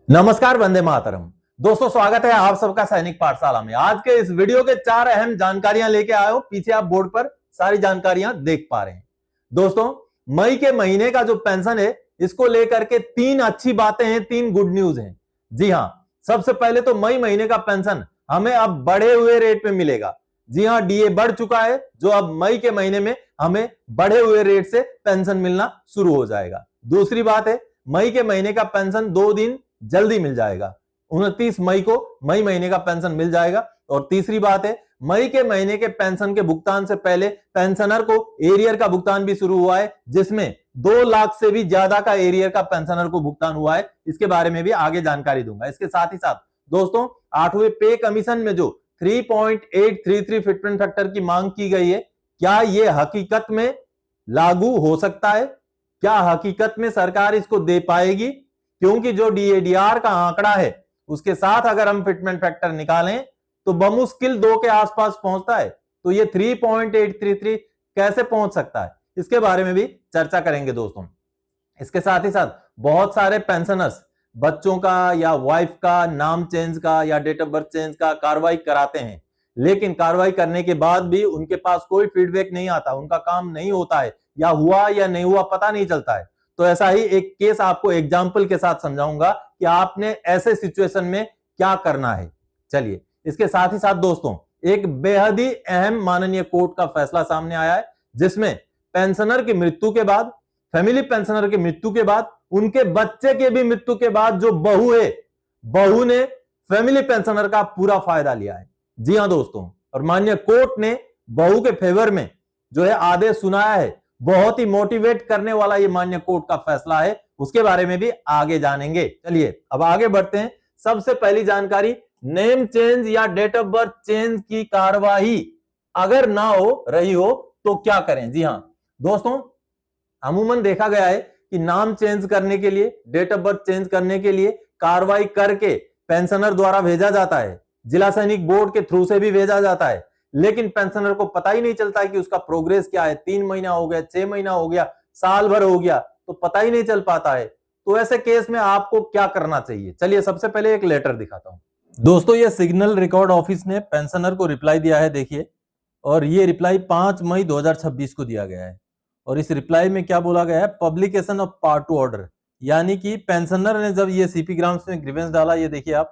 नमस्कार, वंदे मातरम। दोस्तों, स्वागत है आप सबका सैनिक पाठशाला में। आज के इस वीडियो के 4 अहम जानकारियां लेके आए हो। पीछे आप बोर्ड पर सारी जानकारियां देख पा रहे हैं। दोस्तों, मई के महीने का जो पेंशन है, इसको लेकर के 3 अच्छी बातें हैं, 3 गुड न्यूज हैं। जी हां, सबसे पहले तो मई महीने का पेंशन हमें अब बढ़े हुए रेट में मिलेगा। जी हां, डीए बढ़ चुका है, जो अब मई के महीने में हमें बढ़े हुए रेट से पेंशन मिलना शुरू हो जाएगा। दूसरी बात है, मई के महीने का पेंशन 2 दिन जल्दी मिल जाएगा। 29 मई को मई महीने का पेंशन मिल जाएगा। और तीसरी बात है, मई के महीने के पेंशन के भुगतान से पहले पेंशनर को एरियर का भुगतान भी शुरू हुआ है, जिसमें 2 लाख से भी ज्यादा का एरियर का पेंशनर को भुगतान हुआ है। इसके बारे में भी आगे जानकारी दूंगा। इसके साथ ही साथ दोस्तों, 8वें पे कमीशन में जो 3.833 फिटमेंट फैक्टर की मांग की गई है, क्या यह हकीकत में लागू हो सकता है? क्या हकीकत में सरकार इसको दे पाएगी? क्योंकि जो डीएडीआर का आंकड़ा है, उसके साथ अगर हम फिटमेंट फैक्टर निकालें तो बमुश्किल 2 के आसपास पहुंचता है। तो ये 3.833 कैसे पहुंच सकता है, इसके बारे में भी चर्चा करेंगे दोस्तों। इसके साथ ही साथ बहुत सारे पेंशनर्स बच्चों का या वाइफ का नाम चेंज का या डेट ऑफ बर्थ चेंज का कार्रवाई कराते हैं, लेकिन कार्रवाई करने के बाद भी उनके पास कोई फीडबैक नहीं आता, उनका काम नहीं होता है, या हुआ या नहीं हुआ पता नहीं चलता है। तो ऐसा ही एक केस आपको एग्जाम्पल के साथ समझाऊंगा कि आपने ऐसे सिचुएशन में क्या करना है। चलिए, इसके साथ ही साथ दोस्तों, एक बेहद ही अहम माननीय कोर्ट का फैसला सामने आया है, जिसमें पेंशनर की मृत्यु के बाद, फैमिली पेंशनर की मृत्यु के बाद, उनके बच्चे के भी मृत्यु के बाद जो बहू है, बहू ने फैमिली पेंशनर का पूरा फायदा लिया है। जी हां दोस्तों, और माननीय कोर्ट ने बहू के फेवर में जो है आदेश सुनाया है। बहुत ही मोटिवेट करने वाला ये माननीय कोर्ट का फैसला है, उसके बारे में भी आगे जानेंगे। चलिए अब आगे बढ़ते हैं। सबसे पहली जानकारी, नेम चेंज या डेट ऑफ बर्थ चेंज की कार्यवाही अगर ना हो रही हो तो क्या करें। जी हां दोस्तों, अमूमन देखा गया है कि नाम चेंज करने के लिए, डेट ऑफ बर्थ चेंज करने के लिए कार्रवाई करके पेंशनर द्वारा भेजा जाता है, जिला सैनिक बोर्ड के थ्रू से भी भेजा जाता है, लेकिन पेंशनर को पता ही नहीं चलता है कि उसका प्रोग्रेस क्या है। 3 महीना हो गया, 6 महीना हो गया, साल भर हो गया, तो पता ही नहीं चल पाता है। तो ऐसे केस में आपको क्या करना चाहिए? चलिए सबसे पहले एक लेटर दिखाता हूं दोस्तों। ये सिग्नल रिकॉर्ड ऑफिस ने पेंशनर को रिप्लाई दिया है, देखिए। और ये रिप्लाई 5 मई 2026 को दिया गया है। और इस रिप्लाई में क्या बोला गया है? पब्लिकेशन ऑफ पार्ट 2 ऑर्डर, यानी कि पेंशनर ने जब ये सीपी ग्राम्स में ग्रीवेंस डाला, ये देखिए आप,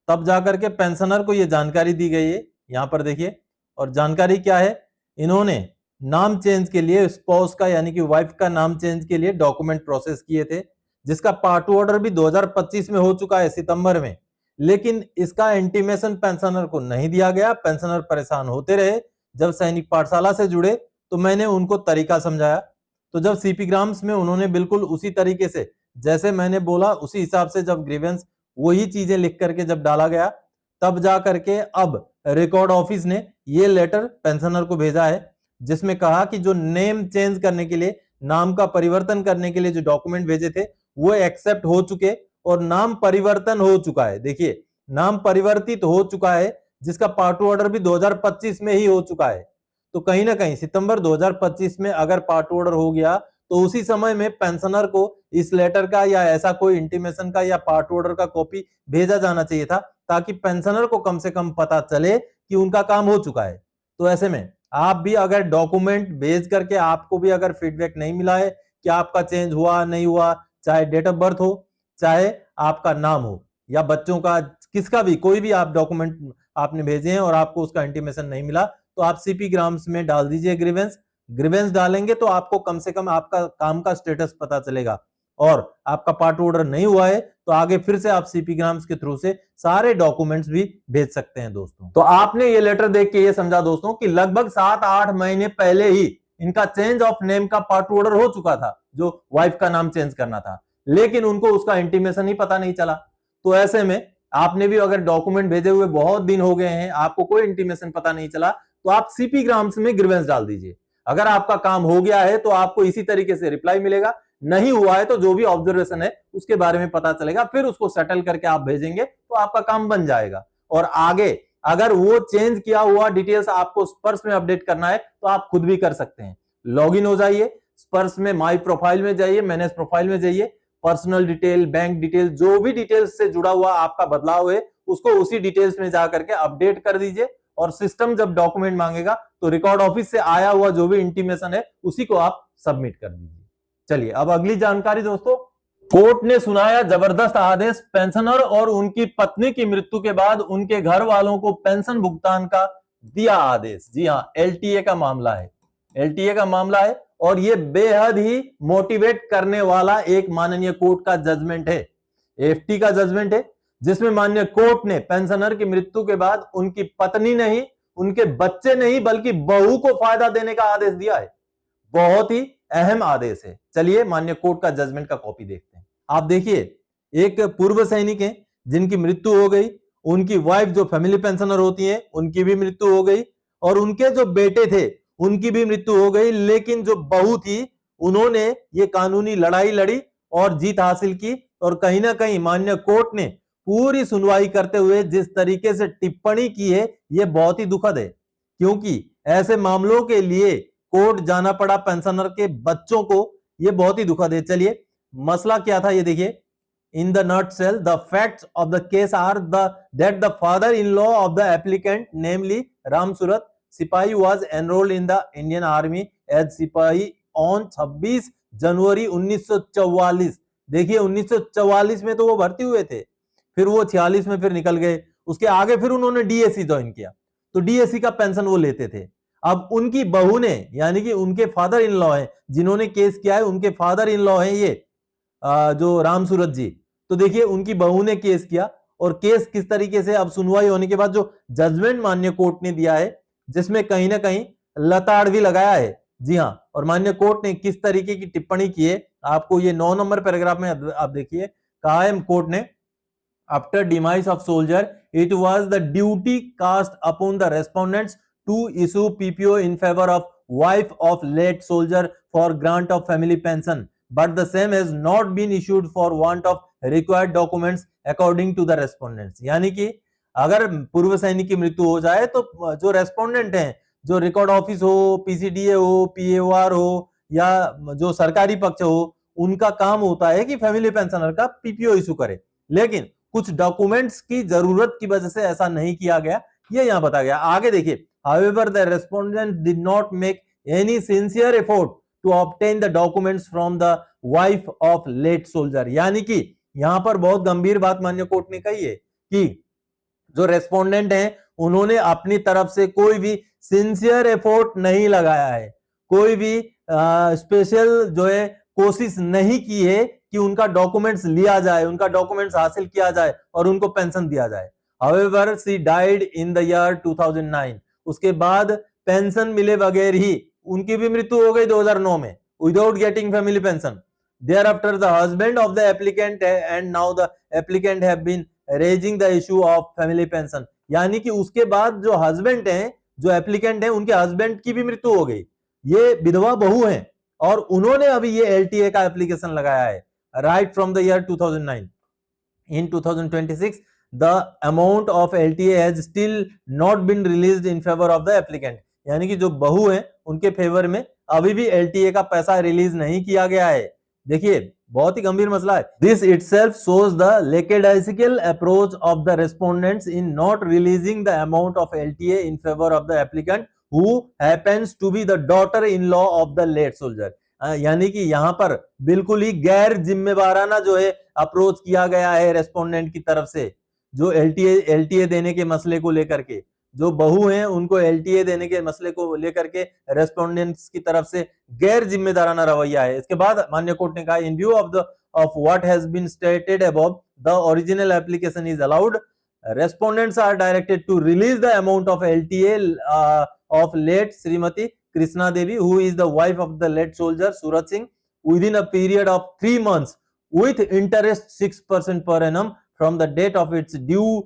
तब जाकर के पेंशनर को ये जानकारी दी गई है, यहां पर देखिए। और जानकारी क्या है? इन्होंने नाम चेंज के लिए स्पाउस का, यानी कि वाइफ का नाम चेंज के लिए डॉक्यूमेंट प्रोसेस किए थे, जिसका पार्ट 2 ऑर्डर भी 2025 में हो चुका है, सितंबर में। लेकिन इसका इंटीमेशन पेंशनर को नहीं दिया गया। पेंशनर परेशान होते रहे। जब सैनिक पाठशाला से जुड़े तो मैंने उनको तरीका समझाया। तो जब सीपी ग्राम्स में उन्होंने बिल्कुल उसी तरीके से, जैसे मैंने बोला उसी हिसाब से जब ग्रीवेंस वही चीजें लिख करके जब डाला गया, तब जा करके अब रिकॉर्ड ऑफिस ने ये लेटर पेंशनर को भेजा है, जिसमें कहा कि जो नेम चेंज करने के लिए, नाम का परिवर्तन करने के लिए जो डॉक्यूमेंट भेजे थे, वो एक्सेप्ट हो चुके और नाम परिवर्तन हो चुका है। देखिए, नाम परिवर्तित हो चुका है, जिसका पार्ट 2 ऑर्डर भी 2025 में ही हो चुका है। तो कहीं ना कहीं सितंबर 2025 में अगर पार्ट 2 ऑर्डर हो गया, तो उसी समय में पेंशनर को इस लेटर का या ऐसा कोई इंटीमेशन का या पार्ट 2 ऑर्डर का कॉपी भेजा जाना चाहिए था, ताकि पेंशनर को कम से कम पता चले कि उनका काम हो चुका है। तो ऐसे में आप भी अगर डॉक्यूमेंट भेज करके आपको भी अगर फीडबैक नहीं मिला है कि आपका चेंज हुआ नहीं हुआ, चाहे डेट ऑफ बर्थ हो, चाहे आपका नाम हो, या बच्चों का, किसका भी, कोई भी आप डॉक्यूमेंट आपने भेजे हैं और आपको उसका इंटीमेशन नहीं मिला, तो आप सीपी ग्राम्स में डाल दीजिए ग्रीवेंस। ग्रीवेंस डालेंगे तो आपको कम से कम आपका काम का स्टेटस पता चलेगा। और आपका पार्ट ऑर्डर नहीं हुआ है तो आगे फिर से आप सीपी ग्राम्स के थ्रू से सारे डॉक्यूमेंट्स भी भेज सकते हैं दोस्तों। तो आपने ये लेटर देख के ये समझा दोस्तों कि लगभग 7-8 महीने पहले ही इनका चेंज ऑफ नेम का पार्ट ऑर्डर हो चुका था, जो वाइफ का नाम चेंज करना था, लेकिन उनको उसका इंटीमेशन ही पता नहीं चला। तो ऐसे में आपने भी अगर डॉक्यूमेंट भेजे हुए बहुत दिन हो गए हैं, आपको कोई इंटीमेशन पता नहीं चला, तो आप सीपी ग्राम्स में ग्रीवेंस डाल दीजिए। अगर आपका काम हो गया है तो आपको इसी तरीके से रिप्लाई मिलेगा, नहीं हुआ है तो जो भी ऑब्जर्वेशन है उसके बारे में पता चलेगा, फिर उसको सेटल करके आप भेजेंगे तो आपका काम बन जाएगा। और आगे अगर वो चेंज किया हुआ डिटेल्स आपको स्पर्श में अपडेट करना है तो आप खुद भी कर सकते हैं। लॉगिन हो जाइए, स्पर्श में माई प्रोफाइल में जाइए, मैनेज प्रोफाइल में जाइए, पर्सनल डिटेल, बैंक डिटेल, जो भी डिटेल्स से जुड़ा हुआ आपका बदलाव है उसको उसी डिटेल्स में जाकर के अपडेट कर दीजिए और सिस्टम जब डॉक्यूमेंट मांगेगा तो रिकॉर्ड ऑफिस से आया हुआ जो भी इंटीमेशन है उसी को आप सबमिट कर दीजिए। चलिए अब अगली जानकारी दोस्तों, कोर्ट ने सुनाया जबरदस्त आदेश, पेंशनर और उनकी पत्नी की मृत्यु के बाद उनके घर वालों को पेंशन भुगतान का दिया आदेश। जी हां, एलटीए का मामला है, एलटीए का मामला है और यह बेहद ही मोटिवेट करने वाला एक माननीय कोर्ट का जजमेंट है, एफटी का जजमेंट है, जिसमें माननीय कोर्ट ने पेंशनर की मृत्यु के बाद उनकी पत्नी नहीं, उनके बच्चे नहीं, बल्कि बहू को फायदा देने का आदेश दिया है। बहुत ही अहम आदेश है। चलिए माननीय कोर्ट का जजमेंट का कॉपी देखते हैं। आप देखिए, एक पूर्व सैनिक है जिनकी मृत्यु हो गई, उनकी वाइफ जो फैमिली पेंशनर होती है उनकी भी मृत्यु हो गई और उनके जो बेटे थे उनकी भी मृत्यु हो गई, लेकिन जो बहू थी उन्होंने ये कानूनी लड़ाई लड़ी और जीत हासिल की और कहीं ना कहीं माननीय कोर्ट ने पूरी सुनवाई करते हुए जिस तरीके से टिप्पणी की है यह बहुत ही दुखद है, क्योंकि ऐसे मामलों के लिए कोर्ट जाना पड़ा पेंशनर के बच्चों को, यह बहुत ही दुखद है। चलिए मसला क्या था ये देखिए। In the nutshell, the facts of the case are that the father-in-law of the applicant, namely Ram Surat, Sipahi, was enrolled in the Indian Army as Sipahi on 26 जनवरी 1944। देखिए 1944 में तो वो भर्ती हुए थे, फिर वो 46 में फिर निकल गए, उसके आगे फिर उन्होंने डीएससी ज्वाइन किया, तो डीएससी का पेंशन वो लेते थे। अब उनकी बहू ने, यानी कि उनके फादर इन लॉ है जिन्होंने केस किया है, उनके फादर इन लॉ है ये जो राम सूरत जी, तो देखिए उनकी बहू ने केस किया और केस किस तरीके से अब सुनवाई होने के बाद जो जजमेंट माननीय कोर्ट ने दिया है जिसमें कहीं ना कहीं लताड़ भी लगाया है। जी हां, और माननीय कोर्ट ने किस तरीके की टिप्पणी की है आपको ये 9 नंबर पैराग्राफ में आप देखिए। कहा है कोर्ट ने, after demise of soldier it was the duty cast upon the respondents to issue PPO in favour of wife of late soldier for grant of family pension, but the same has not been issued for want of required documents according to the respondents। यानी कि अगर पूर्व सैनिक की मृत्यु हो जाए तो जो रेस्पोंडेंट हैं, जो रिकॉर्ड ऑफिस हो, पीसीडीए हो, पीएओआर हो या जो सरकारी पक्ष हो, उनका काम होता है कि फैमिली पेंशनर का पीपीओ इशू करे, लेकिन कुछ डॉक्यूमेंट्स की जरूरत की वजह से ऐसा नहीं किया गया, ये यहां बताया गया। आगे देखिए, however the respondent did not make any sincere effort to obtain the documents from the wife of late soldier। यानी कि यहां पर बहुत गंभीर बात माननीय कोर्ट ने कही है कि जो रेस्पोंडेंट हैं उन्होंने अपनी तरफ से कोई भी सिंसियर एफर्ट नहीं लगाया है, कोई भी स्पेशल जो है कोशिश नहीं की है कि उनका डॉक्यूमेंट्स लिया जाए, उनका डॉक्यूमेंट्स हासिल किया जाए और उनको पेंशन दिया जाए। However, she died in the year 2009। उसके बाद पेंशन मिले बगैर ही उनकी भी मृत्यु हो गई 2009 में, without getting family pension. Thereafter, the husband of the applicant and now the applicant have been raising the issue of family pension। यानी कि उसके बाद जो हस्बैंड हैं, जो एप्लीकेंट हैं, उनके हस्बैंड की भी मृत्यु हो गई, ये विधवा बहू हैं और उन्होंने अभी ये एलटीए का एप्लीकेशन लगाया है right from the year 2009। In 2026, the amount of LTA has still not been released in favor of the applicant। यानी कि जो बहू है उनके फेवर में अभी भी एलटीए का पैसा रिलीज नहीं किया गया है। देखिए बहुत ही गंभीर मसला है। This itself shows the lackadaisical approach of the respondents in not releasing the amount of LTA in favor of the applicant who happens to be the daughter-in-law of the late soldier। यानी कि यहां पर बिल्कुल ही गैर जिम्मेवाराना जो है approach किया गया है रेस्पोंडेंट की तरफ से, जो एलटीए देने के मसले को लेकर के, जो बहू हैं उनको एलटीए देने के मसले को लेकर के रेस्पोंडेंट्स की तरफ से गैर जिम्मेदाराना रवैया है। इसके बाद माननीय कोर्ट ने कहा, in view of what has been stated above, the original application is allowed, respondents are directed to release the amount of LTA of late Shrimati Krishna Devi who is the wife of the late soldier Surat Singh within a period of 3 months with interest 6% per annum from the date of its due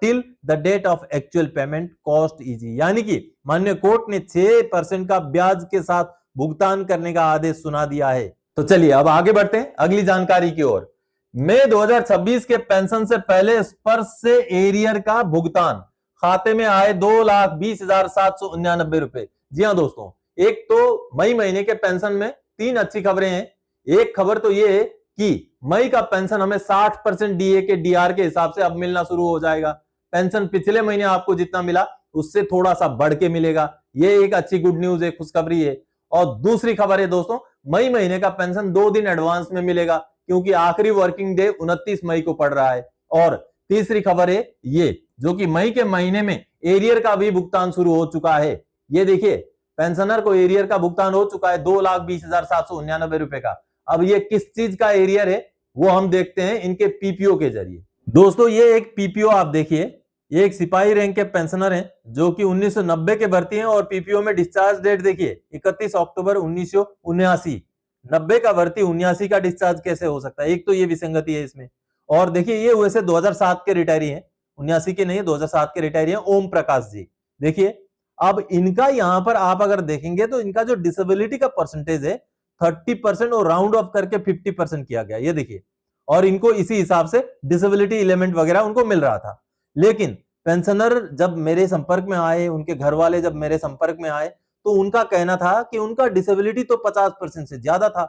till the date of actual payment cost easy। यानी कि माननीय court ने 6% का ब्याज के साथ भुगतान करने का आदेश सुना दिया है। तो चलिए अब आगे बढ़ते हैं अगली जानकारी की ओर। मई 2026 के पेंशन से पहले स्पर्श से एरियर का भुगतान, खाते में आए 2,20,799 रुपए। जी हां दोस्तों, एक तो मई महीने के पेंशन में 3 अच्छी खबरें हैं। एक खबर तो ये है कि मई का पेंशन हमें 60% डीए के डीआर के हिसाब से अब मिलना शुरू हो जाएगा। पेंशन पिछले महीने आपको जितना मिला उससे थोड़ा सा बढ़ के मिलेगा। ये एक अच्छी गुड न्यूज है, खुशखबरी है। और दूसरी खबर है दोस्तों, मई महीने का पेंशन 2 दिन एडवांस में मिलेगा, क्योंकि आखिरी वर्किंग डे 29 मई को पड़ रहा है। और तीसरी खबर है ये, जो कि मई के महीने में एरियर का भी भुगतान शुरू हो चुका है। ये देखिए, पेंशनर को एरियर का भुगतान हो चुका है 2,20,799 रुपए का। अब ये किस चीज का एरियर है वो हम देखते हैं इनके पीपीओ के जरिए। दोस्तों ये एक पीपीओ आप देखिए, ये एक सिपाही रैंक के पेंशनर हैं जो कि 1990 के भर्ती हैं और पीपीओ में डिस्चार्ज डेट देखिए 31 अक्टूबर 1979। 90 का भर्ती 79 का डिस्चार्ज कैसे हो सकता है? एक तो ये विसंगति है इसमें। और देखिए ये वैसे 2007 के रिटायरी हैं, 79 के नहीं 2007 के रिटायरी हैं, ओम प्रकाश जी। देखिए अब इनका यहां पर आप अगर देखेंगे तो इनका जो डिसेबिलिटी का परसेंटेज है 30% और राउंड ऑफ करके 50% किया गया, ये देखिए। और इनको इसी हिसाब से डिसेबिलिटी एलिमेंट वगैरह उनको मिल रहा था। लेकिन पेंशनर जब मेरे संपर्क में आए, उनके घर वाले जब मेरे संपर्क में आए, तो उनका कहना था कि उनका डिसेबिलिटी तो 50% से ज्यादा था,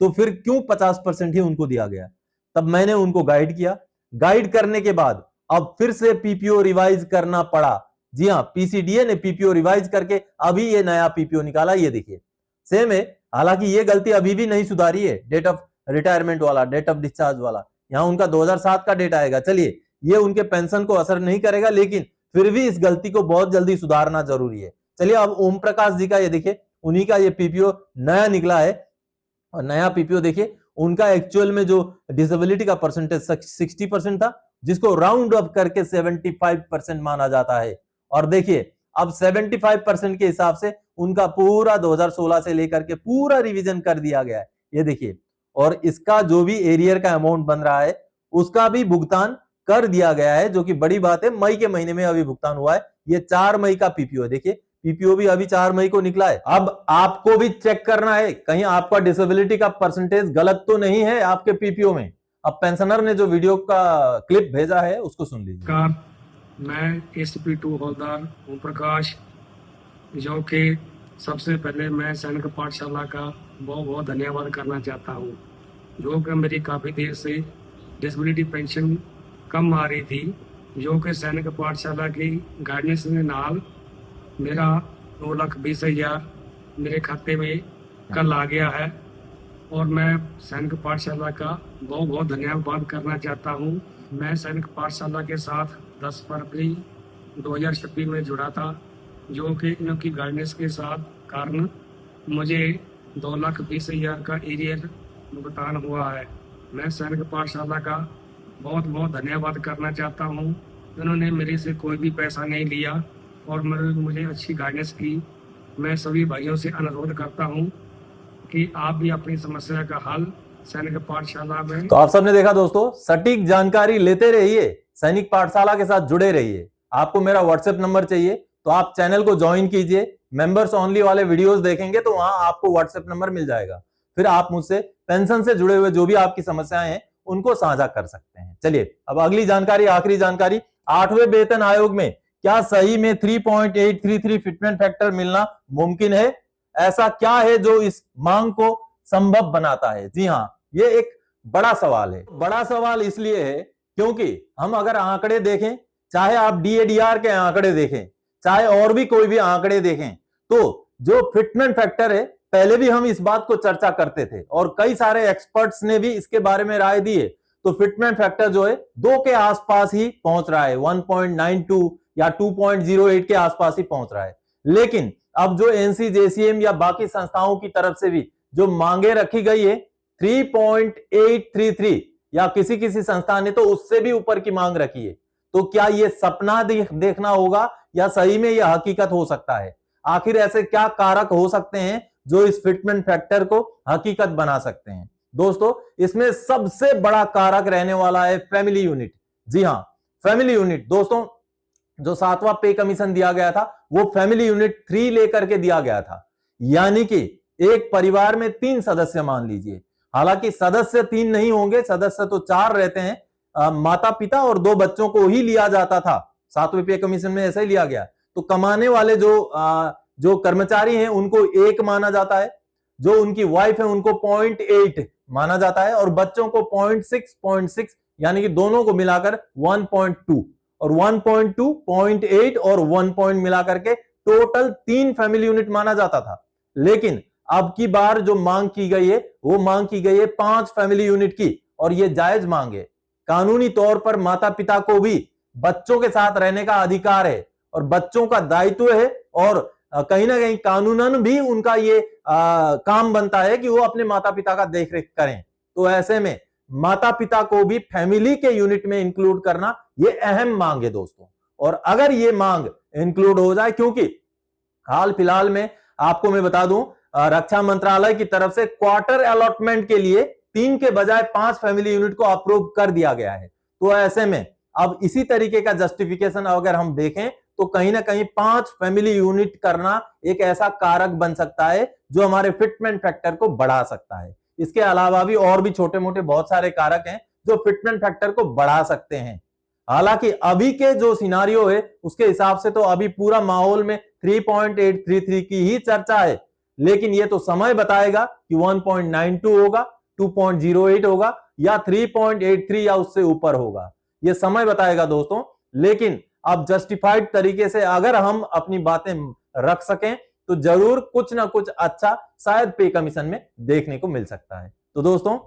तो फिर क्यों 50% ही उनको दिया गया? तब मैंने उनको गाइड किया। गाइड करने के बाद अब फिर से पीपीओ रिवाइज करना पड़ा। जी हाँ, पीसीडीए ने पीपीओ रिवाइज करके अभी ये नया पीपीओ निकाला, ये देखिए सेम है। हालांकि ये गलती अभी भी नहीं सुधारी है, डेट ऑफ रिटायरमेंट वाला, डेट ऑफ डिस्चार्ज वाला। यहां उनका 2007 का डेट आएगा। चलिए ये उनके पेंशन को असर नहीं करेगा, लेकिन फिर भी इस गलती को बहुत जल्दी सुधारना जरूरी है। चलिए अब ओम प्रकाश जी का ये देखिए, उन्हीं का ये पीपीओ नया निकला है। और नया पीपीओ देखिए, उनका एक्चुअल में जो डिसेबिलिटी का परसेंटेज 60% था, जिसको राउंड अप करके 75% माना जाता है। और देखिए अब 75% के हिसाब से उनका पूरा 2016 से लेकर के पूरा रिवीजन कर दिया गया है, ये देखिए। और इसका जो भी एरियर का अमाउंट बन रहा है उसका भी भुगतान कर दिया गया है, जो कि बड़ी बात है। मई के महीने में अभी भुगतान हुआ है। ये 4 मई का पीपीओ है, देखिए पीपीओ भी अभी 4 मई को निकला है। अब आपको भी चेक करना है कहीं आपका डिसेबिलिटी का परसेंटेज गलत तो नहीं है आपके पीपीओ में। अब पेंशनर ने जो वीडियो का क्लिप भेजा है उसको सुन लीजिए। मैं एसपी2 हवलदार ओम प्रकाश, जो कि सबसे पहले मैं सैनिक पाठशाला का बहुत बहुत धन्यवाद करना चाहता हूँ, जो कि मेरी काफ़ी देर से डिसेबिलिटी पेंशन कम आ रही थी, जो कि सैनिक पाठशाला की गाइडेंस के नाल मेरा 2,20,000 मेरे खाते में कल आ गया है। और मैं सैनिक पाठशाला का बहुत बहुत धन्यवाद करना चाहता हूँ। मैं सैनिक पाठशाला के साथ 10 फरवरी 2026 में जुड़ा था, जो कि इनकी गाइडेंस के साथ कारण मुझे 2,20,000 का एरियर भुगतान हुआ है। मैं सैनिक पाठशाला का बहुत बहुत धन्यवाद करना चाहता हूँ। इन्होंने मेरे से कोई भी पैसा नहीं लिया और मुझे अच्छी गाइडेंस की। मैं सभी भाइयों से अनुरोध करता हूँ कि आप भी अपनी समस्या का हल सैनिक पाठशाला में। तो आप सबने देखा दोस्तों, सटीक जानकारी लेते रहिए, सैनिक पाठशाला के साथ जुड़े रहिए। आपको मेरा व्हाट्सएप नंबर चाहिए तो आप चैनल को ज्वाइन कीजिए। मेंबर्स ओनली वाले वीडियोस देखेंगे तो वहां आपको व्हाट्सएप नंबर मिल जाएगा। फिर आप मुझसे पेंशन से जुड़े हुए जो भी आपकी समस्याएं हैं उनको साझा कर सकते हैं। चलिए अब अगली जानकारी, आखिरी जानकारी। 8वें वेतन आयोग में क्या सही में 3.833 फिटमेंट फैक्टर मिलना मुमकिन है? ऐसा क्या है जो इस मांग को संभव बनाता है? जी हाँ, ये एक बड़ा सवाल है। बड़ा सवाल इसलिए है क्योंकि हम अगर आंकड़े देखें, चाहे आप डीएडीआर के आंकड़े देखें, चाहे और भी कोई भी आंकड़े देखें, तो जो फिटमेंट फैक्टर है, पहले भी हम इस बात को चर्चा करते थे और कई सारे एक्सपर्ट्स ने भी इसके बारे में राय दी है। तो फिटमेंट फैक्टर जो है 2 के आसपास ही पहुंच रहा है, 1.92 या 2.08 के आसपास ही पहुंच रहा है। लेकिन अब जो एनसीजेसीएम या बाकी संस्थाओं की तरफ से भी जो मांगे रखी गई है 3.833 या किसी किसी संस्था ने तो उससे भी ऊपर की मांग रखी है। तो क्या ये सपना देखना होगा या सही में यह हकीकत हो सकता है? आखिर ऐसे क्या कारक हो सकते हैं जो इस फिटमेंट फैक्टर को हकीकत बना सकते हैं? दोस्तों इसमें सबसे बड़ा कारक रहने वाला है फैमिली यूनिट। जी हां, फैमिली यूनिट। दोस्तों जो 7वां पे कमीशन दिया गया था वो फैमिली यूनिट 3 लेकर के दिया गया था, यानी कि एक परिवार में 3 सदस्य मान लीजिए। हालांकि सदस्य 3 नहीं होंगे, सदस्य तो 4 रहते हैं। माता पिता और 2 बच्चों को ही लिया जाता था, 7वें पे कमीशन में ऐसा ही लिया गया। तो कमाने वाले जो कर्मचारी हैं उनको 1 माना जाता है, जो उनकी वाइफ है उनको 0.8 माना जाता है और बच्चों को 0.6 यानी कि दोनों को मिलाकर 1.2 और 1.2, 0.8 और 1 पॉइंट मिलाकर के टोटल 3 फैमिली यूनिट माना जाता था। लेकिन अब की बार जो मांग की गई है वो मांग की गई है 5 फैमिली यूनिट की, और ये जायज मांग है। कानूनी तौर पर माता पिता को भी बच्चों के साथ रहने का अधिकार है और बच्चों का दायित्व है, और कहीं ना कहीं कानूनन भी उनका ये काम बनता है कि वो अपने माता पिता का देखरेख करें। तो ऐसे में माता पिता को भी फैमिली के यूनिट में इंक्लूड करना ये अहम मांग है दोस्तों। और अगर ये मांग इंक्लूड हो जाए, क्योंकि हाल फिलहाल में आपको मैं बता दूं रक्षा मंत्रालय की तरफ से क्वार्टर अलॉटमेंट के लिए 3 के बजाय 5 फैमिली यूनिट को अप्रूव कर दिया गया है। तो ऐसे में अब इसी तरीके का जस्टिफिकेशन अगर हम देखें तो कहीं ना कहीं 5 फैमिली यूनिट करना एक ऐसा कारक बन सकता है जो हमारे फिटमेंट फैक्टर को बढ़ा सकता है। इसके अलावा भी और भी छोटे मोटे बहुत सारे कारक हैं जो फिटमेंट फैक्टर को बढ़ा सकते हैं। हालांकि अभी के जो सिनारियो है उसके हिसाब से तो अभी पूरा माहौल में 3.833 की ही चर्चा है, लेकिन ये तो समय बताएगा कि 1.92 होगा, 2.08 होगा या 3.83 या उससे ऊपर होगा। ये समय बताएगा दोस्तों। लेकिन अब जस्टिफाइड तरीके से अगर हम अपनी बातें रख सकें तो जरूर कुछ ना कुछ अच्छा शायद पे कमीशन में देखने को मिल सकता है। तो दोस्तों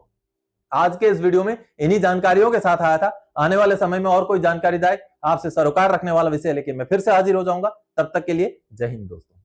आज के इस वीडियो में इन्हीं जानकारियों के साथ आया था। आने वाले समय में और कोई जानकारीदायक आपसे सरोकार रखने वाला विषय लेके मैं फिर से हाजिर हो जाऊंगा। तब तक के लिए जय हिंद दोस्तों।